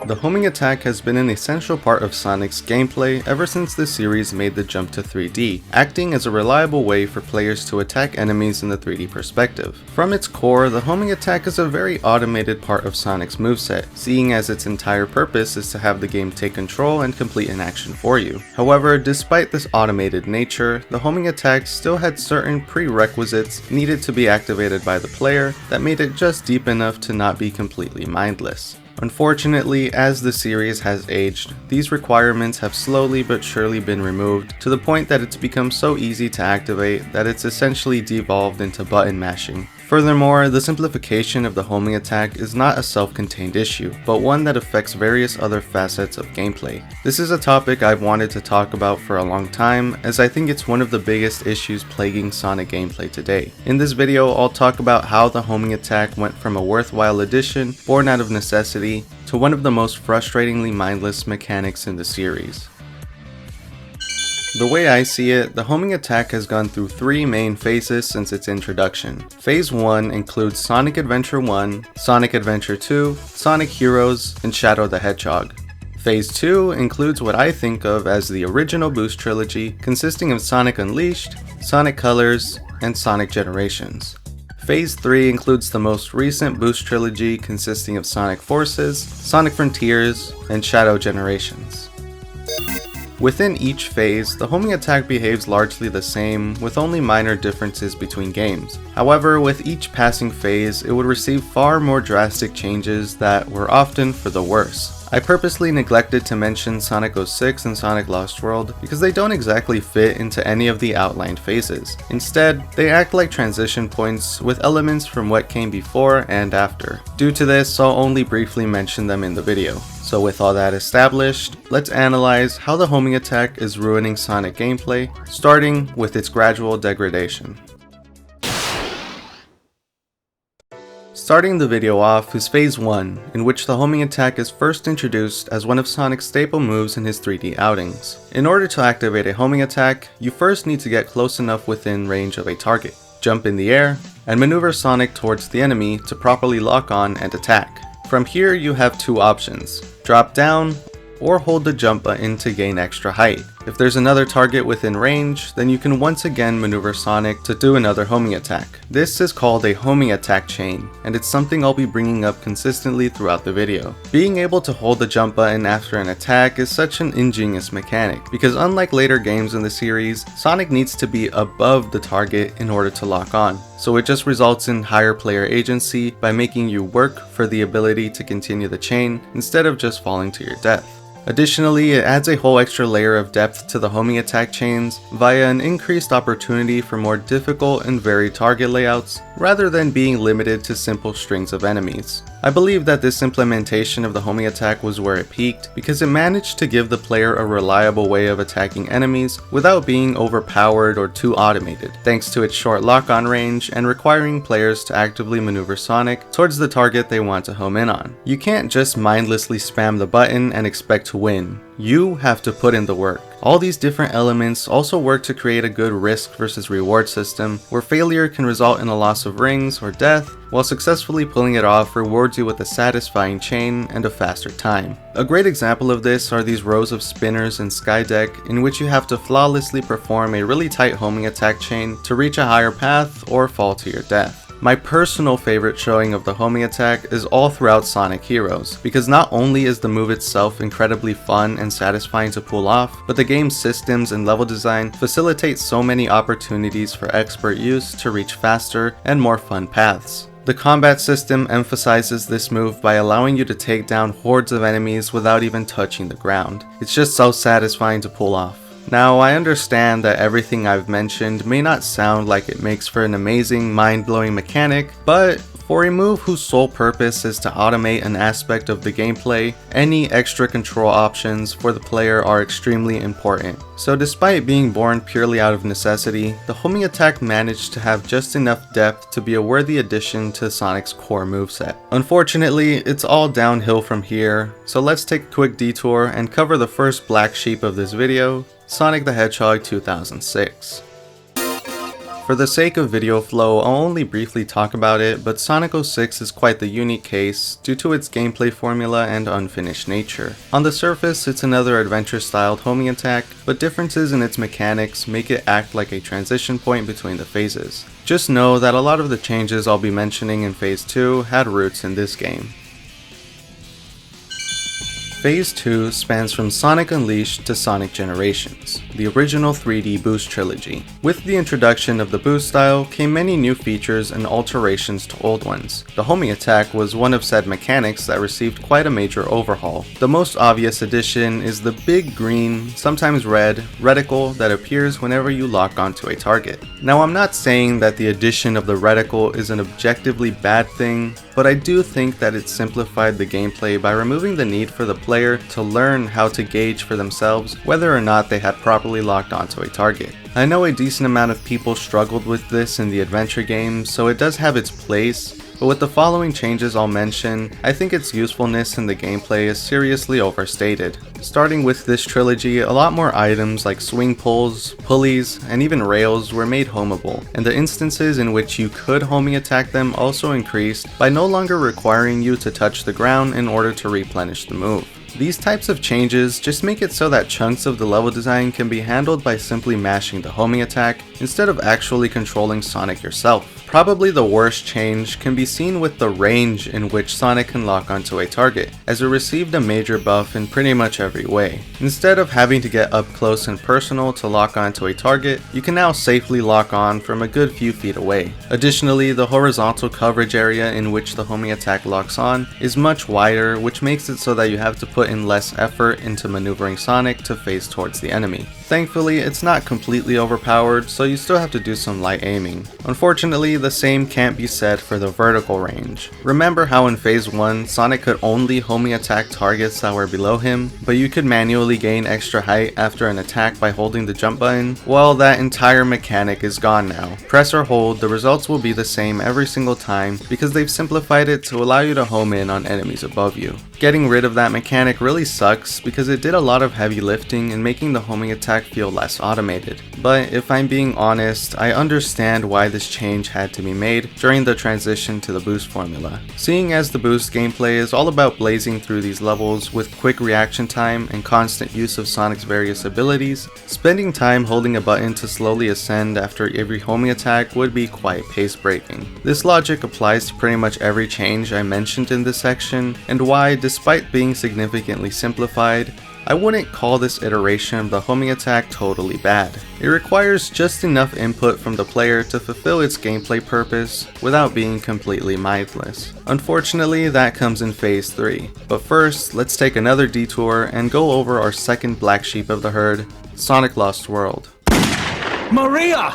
The homing attack has been an essential part of Sonic's gameplay ever since the series made the jump to 3D, acting as a reliable way for players to attack enemies in the 3D perspective. From its core, the homing attack is a very automated part of Sonic's moveset, seeing as its entire purpose is to have the game take control and complete an action for you. However, despite this automated nature, the homing attack still had certain prerequisites needed to be activated by the player that made it just deep enough to not be completely mindless. Unfortunately, as the series has aged, these requirements have slowly but surely been removed to the point that it's become so easy to activate that it's essentially devolved into button mashing. Furthermore, the simplification of the homing attack is not a self-contained issue, but one that affects various other facets of gameplay. This is a topic I've wanted to talk about for a long time, as I think it's one of the biggest issues plaguing Sonic gameplay today. In this video, I'll talk about how the homing attack went from a worthwhile addition, born out of necessity, to one of the most frustratingly mindless mechanics in the series. The way I see it, the homing attack has gone through 3 main phases since its introduction. Phase 1 includes Sonic Adventure 1, Sonic Adventure 2, Sonic Heroes, and Shadow the Hedgehog. Phase 2 includes what I think of as the original Boost trilogy, consisting of Sonic Unleashed, Sonic Colors, and Sonic Generations. Phase 3 includes the most recent Boost trilogy consisting of Sonic Forces, Sonic Frontiers, and Shadow Generations. Within each phase, the homing attack behaves largely the same, with only minor differences between games. However, with each passing phase, it would receive far more drastic changes that were often for the worse. I purposely neglected to mention Sonic 06 and Sonic Lost World because they don't exactly fit into any of the outlined phases. Instead, they act like transition points with elements from what came before and after. Due to this, I'll only briefly mention them in the video. So with all that established, let's analyze how the homing attack is ruining Sonic gameplay, starting with its gradual degradation. Starting the video off is Phase 1, in which the homing attack is first introduced as one of Sonic's staple moves in his 3D outings. In order to activate a homing attack, you first need to get close enough within range of a target, jump in the air, and maneuver Sonic towards the enemy to properly lock on and attack. From here you have 2 options, drop down or hold the jump button to gain extra height. If there's another target within range, then you can once again maneuver Sonic to do another homing attack. This is called a homing attack chain, and it's something I'll be bringing up consistently throughout the video. Being able to hold the jump button after an attack is such an ingenious mechanic, because unlike later games in the series, Sonic needs to be above the target in order to lock on. So it just results in higher player agency by making you work for the ability to continue the chain instead of just falling to your death. Additionally, it adds a whole extra layer of depth to the homing attack chains via an increased opportunity for more difficult and varied target layouts, rather than being limited to simple strings of enemies. I believe that this implementation of the homing attack was where it peaked, because it managed to give the player a reliable way of attacking enemies without being overpowered or too automated, thanks to its short lock-on range and requiring players to actively maneuver Sonic towards the target they want to home in on. You can't just mindlessly spam the button and expect to win. You have to put in the work. All these different elements also work to create a good risk versus reward system, where failure can result in a loss of rings or death, while successfully pulling it off rewards you with a satisfying chain and a faster time. A great example of this are these rows of spinners in Skydeck, in which you have to flawlessly perform a really tight homing attack chain to reach a higher path or fall to your death. My personal favorite showing of the homing attack is all throughout Sonic Heroes, because not only is the move itself incredibly fun and satisfying to pull off, but the game's systems and level design facilitate so many opportunities for expert use to reach faster and more fun paths. The combat system emphasizes this move by allowing you to take down hordes of enemies without even touching the ground. It's just so satisfying to pull off. Now, I understand that everything I've mentioned may not sound like it makes for an amazing, mind-blowing mechanic, but for a move whose sole purpose is to automate an aspect of the gameplay, any extra control options for the player are extremely important. So despite being born purely out of necessity, the homing attack managed to have just enough depth to be a worthy addition to Sonic's core moveset. Unfortunately, it's all downhill from here, so let's take a quick detour and cover the first black sheep of this video, Sonic the Hedgehog 2006. For the sake of video flow, I'll only briefly talk about it, but Sonic 06 is quite the unique case due to its gameplay formula and unfinished nature. On the surface, it's another adventure-styled homing attack, but differences in its mechanics make it act like a transition point between the phases. Just know that a lot of the changes I'll be mentioning in Phase 2 had roots in this game. Phase 2 spans from Sonic Unleashed to Sonic Generations, the original 3D Boost trilogy. With the introduction of the Boost style came many new features and alterations to old ones. The homing attack was one of said mechanics that received quite a major overhaul. The most obvious addition is the big green, sometimes red, reticle that appears whenever you lock onto a target. Now, I'm not saying that the addition of the reticle is an objectively bad thing, but I do think that it simplified the gameplay by removing the need for the player to learn how to gauge for themselves whether or not they had properly locked onto a target. I know a decent amount of people struggled with this in the adventure games, so it does have its place, but with the following changes I'll mention, I think its usefulness in the gameplay is seriously overstated. Starting with this trilogy, a lot more items like swing poles, pulleys, and even rails were made homeable, and the instances in which you could homing attack them also increased by no longer requiring you to touch the ground in order to replenish the move. These types of changes just make it so that chunks of the level design can be handled by simply mashing the homing attack instead of actually controlling Sonic yourself. Probably the worst change can be seen with the range in which Sonic can lock onto a target, as it received a major buff in pretty much every way. Instead of having to get up close and personal to lock onto a target, you can now safely lock on from a good few feet away. Additionally, the horizontal coverage area in which the homing attack locks on is much wider, which makes it so that you have to put in less effort into maneuvering Sonic to face towards the enemy. Thankfully, it's not completely overpowered, so you still have to do some light aiming. Unfortunately, the same can't be said for the vertical range. Remember how in Phase 1, Sonic could only homing attack targets that were below him, but you could manually gain extra height after an attack by holding the jump button? Well, that entire mechanic is gone now. Press or hold, the results will be the same every single time because they've simplified it to allow you to home in on enemies above you. Getting rid of that mechanic really sucks because it did a lot of heavy lifting in making the homing attack feel less automated. But if I'm being honest, I understand why this change had to be made during the transition to the boost formula. Seeing as the boost gameplay is all about blazing through these levels with quick reaction time and constant use of Sonic's various abilities, spending time holding a button to slowly ascend after every homing attack would be quite pace-breaking. This logic applies to pretty much every change I mentioned in this section, and why, despite being significantly simplified, I wouldn't call this iteration of the homing attack totally bad. It requires just enough input from the player to fulfill its gameplay purpose without being completely mindless. Unfortunately, that comes in Phase 3. But first, let's take another detour and go over our second black sheep of the herd, Sonic Lost World. Maria!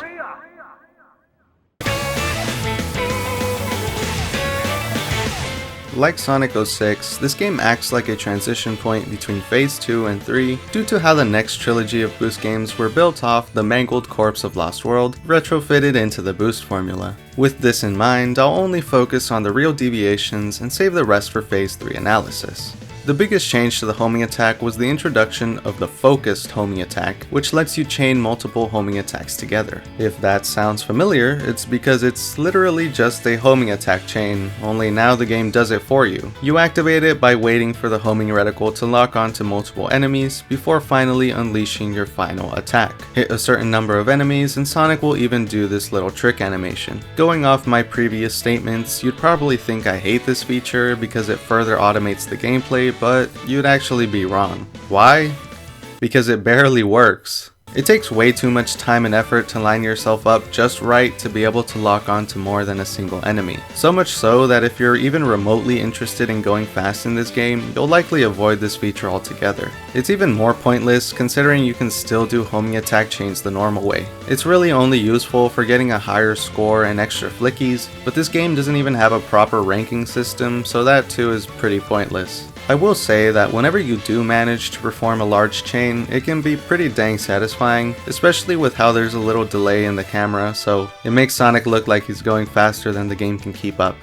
Like Sonic 06, this game acts like a transition point between Phase 2 and 3 due to how the next trilogy of Boost games were built off the mangled corpse of Lost World, retrofitted into the Boost formula. With this in mind, I'll only focus on the real deviations and save the rest for Phase 3 analysis. The biggest change to the homing attack was the introduction of the focused homing attack, which lets you chain multiple homing attacks together. If that sounds familiar, it's because it's literally just a homing attack chain, only now the game does it for you. You activate it by waiting for the homing reticle to lock onto multiple enemies before finally unleashing your final attack. Hit a certain number of enemies and Sonic will even do this little trick animation. Going off my previous statements, you'd probably think I hate this feature because it further automates the gameplay, but you'd actually be wrong. Why? Because it barely works. It takes way too much time and effort to line yourself up just right to be able to lock on to more than a single enemy. So much so that if you're even remotely interested in going fast in this game, you'll likely avoid this feature altogether. It's even more pointless considering you can still do homing attack chains the normal way. It's really only useful for getting a higher score and extra flickies, but this game doesn't even have a proper ranking system, so that too is pretty pointless. I will say that whenever you do manage to perform a large chain, it can be pretty dang satisfying, especially with how there's a little delay in the camera, so it makes Sonic look like he's going faster than the game can keep up.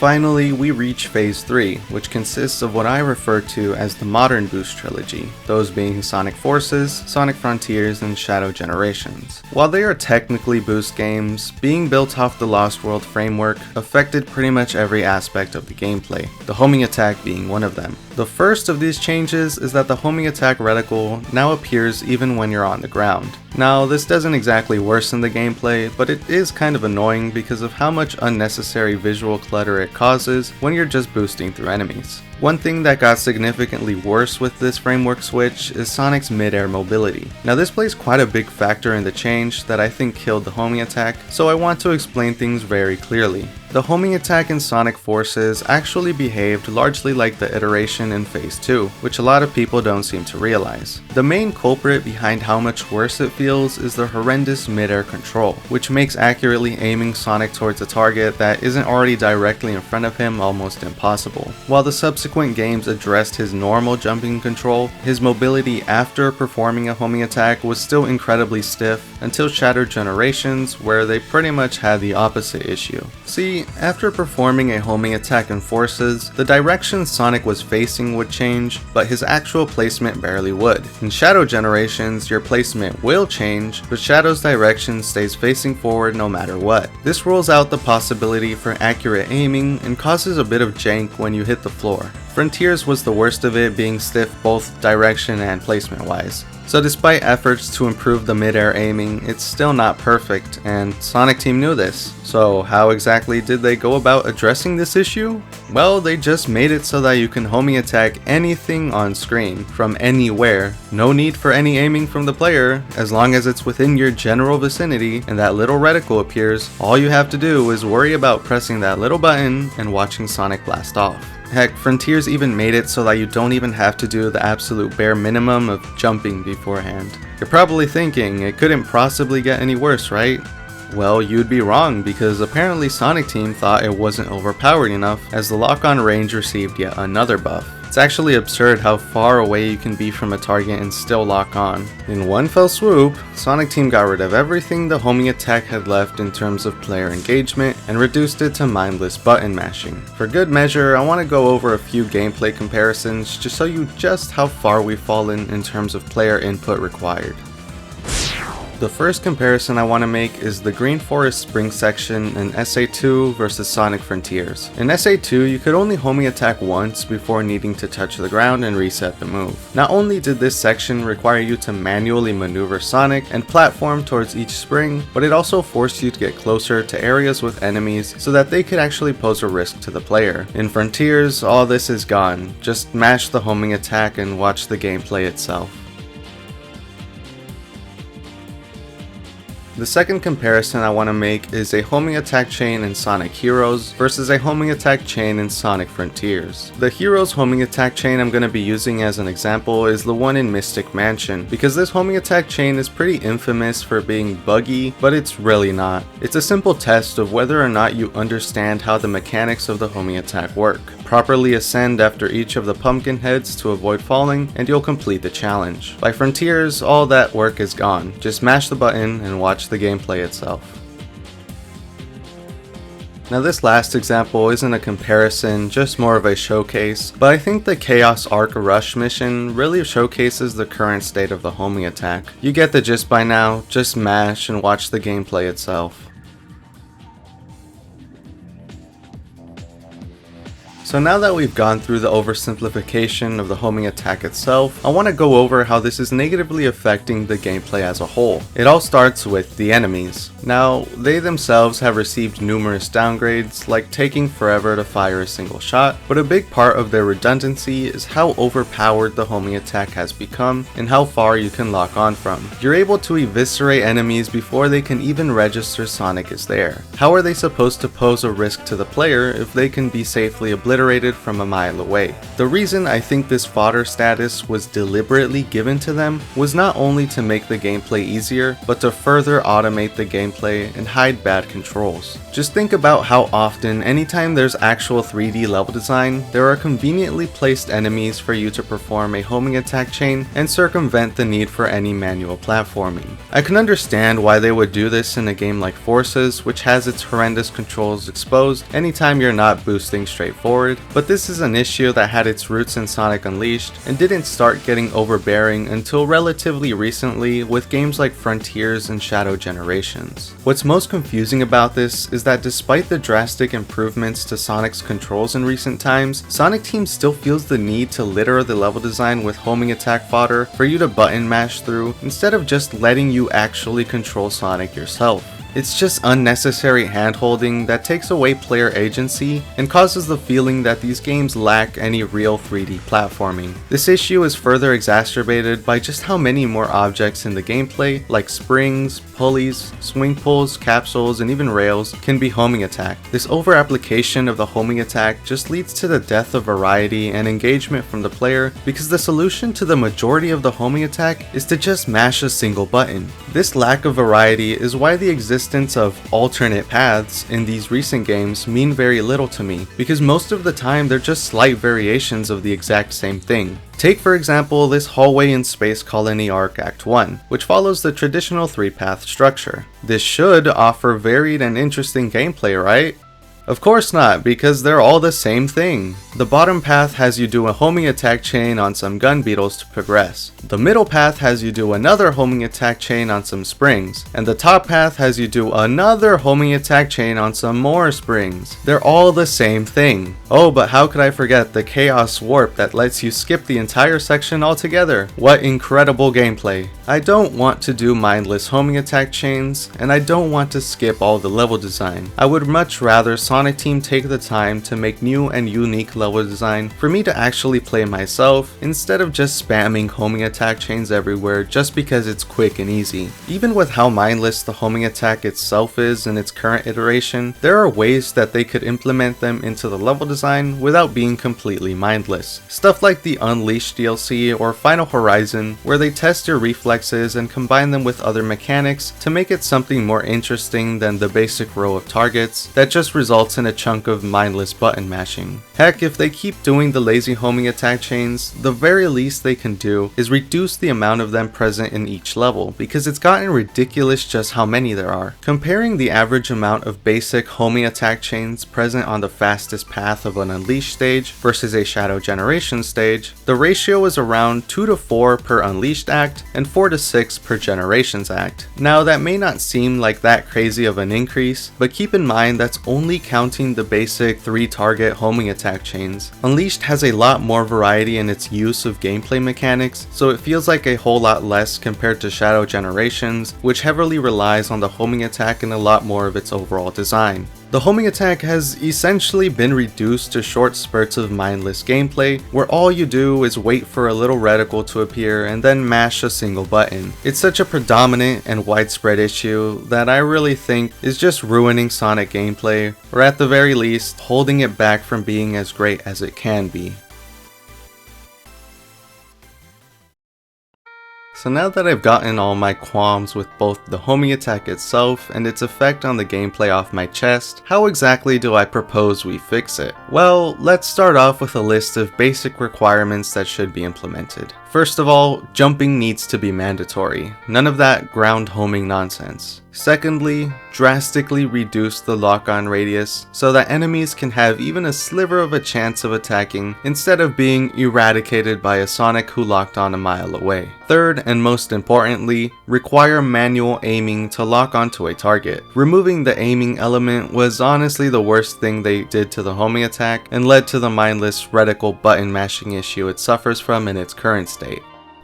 finally, we reach Phase 3, which consists of what I refer to as the modern boost trilogy, those being Sonic Forces, Sonic Frontiers, and Shadow Generations. While they are technically boost games, being built off the Lost World framework affected pretty much every aspect of the gameplay, the homing attack being one of them. The first of these changes is that the homing attack reticle now appears even when you're on the ground. Now, this doesn't exactly worsen the gameplay, but it is kind of annoying because of how much unnecessary visual clutter it causes when you're just boosting through enemies. One thing that got significantly worse with this framework switch is Sonic's mid-air mobility. Now this plays quite a big factor in the change that I think killed the homing attack, so I want to explain things very clearly. The homing attack in Sonic Forces actually behaved largely like the iteration in Phase 2, which a lot of people don't seem to realize. The main culprit behind how much worse it feels is the horrendous mid-air control, which makes accurately aiming Sonic towards a target that isn't already directly in front of him almost impossible. While the subsequent games addressed his normal jumping control, his mobility after performing a homing attack was still incredibly stiff until Shadow Generations, where they pretty much had the opposite issue. See, after performing a homing attack in Forces, the direction Sonic was facing would change, but his actual placement barely would. In Shadow Generations, your placement will change, but Shadow's direction stays facing forward no matter what. This rules out the possibility for accurate aiming and causes a bit of jank when you hit the floor. Frontiers was the worst of it, being stiff both direction and placement wise. So despite efforts to improve the mid-air aiming, it's still not perfect, and Sonic Team knew this. So how exactly did they go about addressing this issue? Well, they just made it so that you can homing attack anything on screen, from anywhere. No need for any aiming from the player, as long as it's within your general vicinity and that little reticle appears, all you have to do is worry about pressing that little button and watching Sonic blast off. Heck, Frontiers even made it so that you don't even have to do the absolute bare minimum of jumping beforehand. You're probably thinking, it couldn't possibly get any worse, right? Well, you'd be wrong, because apparently Sonic Team thought it wasn't overpowered enough, as the lock-on range received yet another buff. It's actually absurd how far away you can be from a target and still lock on. In one fell swoop, Sonic Team got rid of everything the homing attack had left in terms of player engagement and reduced it to mindless button mashing. For good measure, I want to go over a few gameplay comparisons to show you just how far we've fallen in terms of player input required. The first comparison I want to make is the Green Forest Spring section in SA2 versus Sonic Frontiers. In SA2, you could only homing attack once before needing to touch the ground and reset the move. Not only did this section require you to manually maneuver Sonic and platform towards each spring, but it also forced you to get closer to areas with enemies so that they could actually pose a risk to the player. In Frontiers, all this is gone. Just mash the homing attack and watch the gameplay itself. The second comparison I want to make is a homing attack chain in Sonic Heroes versus a homing attack chain in Sonic Frontiers. The Heroes homing attack chain I'm going to be using as an example is the one in Mystic Mansion, because this homing attack chain is pretty infamous for being buggy, but it's really not. It's a simple test of whether or not you understand how the mechanics of the homing attack work. Properly ascend after each of the pumpkin heads to avoid falling, and you'll complete the challenge. By Frontiers, all that work is gone. Just mash the button and watch the gameplay itself. Now this last example isn't a comparison, just more of a showcase, but I think the Chaos Arc Rush mission really showcases the current state of the homing attack. You get the gist by now, just mash and watch the gameplay itself. So now that we've gone through the oversimplification of the homing attack itself, I want to go over how this is negatively affecting the gameplay as a whole. It all starts with the enemies. Now, they themselves have received numerous downgrades, like taking forever to fire a single shot, but a big part of their redundancy is how overpowered the homing attack has become and how far you can lock on from. You're able to eviscerate enemies before they can even register Sonic is there. How are they supposed to pose a risk to the player if they can be safely obliterated obliterated from a mile away. The reason I think this fodder status was deliberately given to them was not only to make the gameplay easier, but to further automate the gameplay and hide bad controls. Just think about how often, anytime there's actual 3D level design, there are conveniently placed enemies for you to perform a homing attack chain and circumvent the need for any manual platforming. I can understand why they would do this in a game like Forces, which has its horrendous controls exposed anytime you're not boosting straight forward, but this is an issue that had its roots in Sonic Unleashed and didn't start getting overbearing until relatively recently with games like Frontiers and Shadow Generations. What's most confusing about this is that despite the drastic improvements to Sonic's controls in recent times, Sonic Team still feels the need to litter the level design with homing attack fodder for you to button mash through instead of just letting you actually control Sonic yourself. It's just unnecessary hand-holding that takes away player agency and causes the feeling that these games lack any real 3D platforming. This issue is further exacerbated by just how many more objects in the gameplay, like springs, pulleys, swing pulls, capsules, and even rails, can be homing attacked. This over-application of the homing attack just leads to the death of variety and engagement from the player because the solution to the majority of the homing attack is to just mash a single button. This lack of variety is why the existence of alternate paths in these recent games mean very little to me, because most of the time they're just slight variations of the exact same thing. Take for example this hallway in Space Colony Arc Act 1, which follows the traditional 3-path structure. This should offer varied and interesting gameplay, right? Of course not, because they're all the same thing. The bottom path has you do a homing attack chain on some gun beetles to progress. The middle path has you do another homing attack chain on some springs. And the top path has you do another homing attack chain on some more springs. They're all the same thing. Oh, but how could I forget the Chaos Warp that lets you skip the entire section altogether? What incredible gameplay. I don't want to do mindless homing attack chains, and I don't want to skip all the level design. I would much rather Sonic Team take the time to make new and unique level design for me to actually play myself instead of just spamming homing attack chains everywhere just because it's quick and easy. Even with how mindless the homing attack itself is in its current iteration, there are ways that they could implement them into the level design without being completely mindless. Stuff like the Unleashed DLC or Final Horizon, where they test your reflexes and combine them with other mechanics to make it something more interesting than the basic row of targets that just results in a chunk of mindless button mashing. Heck, if they keep doing the lazy homing attack chains, the very least they can do is reduce the amount of them present in each level, because it's gotten ridiculous just how many there are. Comparing the average amount of basic homing attack chains present on the fastest path of an Unleashed stage versus a Shadow Generation stage, the ratio is around 2 to 4 per Unleashed act and 4 to 6 per Generations act. Now that may not seem like that crazy of an increase, but keep in mind that's only counting the basic 3-target homing attack chains. Unleashed has a lot more variety in its use of gameplay mechanics, so it feels like a whole lot less compared to Shadow Generations, which heavily relies on the homing attack in a lot more of its overall design. The homing attack has essentially been reduced to short spurts of mindless gameplay, where all you do is wait for a little reticle to appear and then mash a single button. It's such a predominant and widespread issue that I really think is just ruining Sonic gameplay, or at the very least, holding it back from being as great as it can be. So now that I've gotten all my qualms with both the homing attack itself and its effect on the gameplay off my chest, how exactly do I propose we fix it? Well, let's start off with a list of basic requirements that should be implemented. First of all, jumping needs to be mandatory. None of that ground homing nonsense. Secondly, drastically reduce the lock-on radius so that enemies can have even a sliver of a chance of attacking instead of being eradicated by a Sonic who locked on a mile away. Third, and most importantly, require manual aiming to lock onto a target. Removing the aiming element was honestly the worst thing they did to the homing attack and led to the mindless reticle button mashing issue it suffers from in its current state.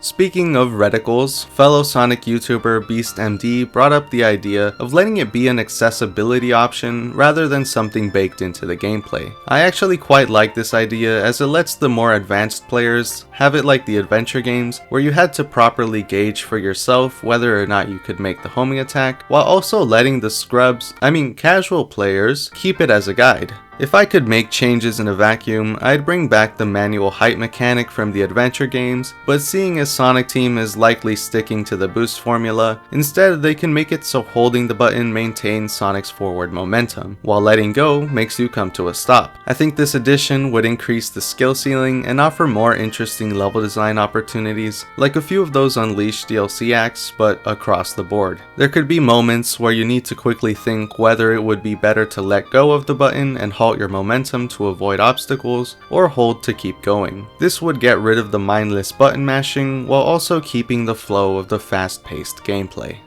Speaking of reticles, fellow Sonic YouTuber BeastMD brought up the idea of letting it be an accessibility option rather than something baked into the gameplay. I actually quite like this idea, as it lets the more advanced players have it like the adventure games, where you had to properly gauge for yourself whether or not you could make the homing attack, while also letting the casual players keep it as a guide. If I could make changes in a vacuum, I'd bring back the manual height mechanic from the adventure games, but seeing as Sonic Team is likely sticking to the boost formula, instead they can make it so holding the button maintains Sonic's forward momentum, while letting go makes you come to a stop. I think this addition would increase the skill ceiling and offer more interesting level design opportunities, like a few of those Unleashed DLC acts, but across the board. There could be moments where you need to quickly think whether it would be better to let go of the button and halt your momentum to avoid obstacles, or hold to keep going. This would get rid of the mindless button mashing while also keeping the flow of the fast-paced gameplay.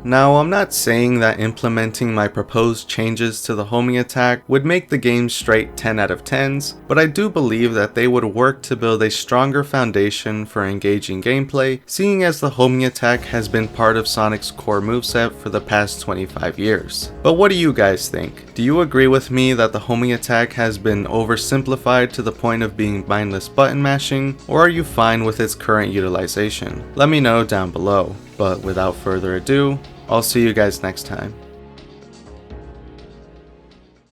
Now, I'm not saying that implementing my proposed changes to the homing attack would make the game straight 10 out of 10s, but I do believe that they would work to build a stronger foundation for engaging gameplay, seeing as the homing attack has been part of Sonic's core moveset for the past 25 years. But what do you guys think? Do you agree with me that the homing attack has been oversimplified to the point of being mindless button mashing, or are you fine with its current utilization? Let me know down below. But without further ado, I'll see you guys next time.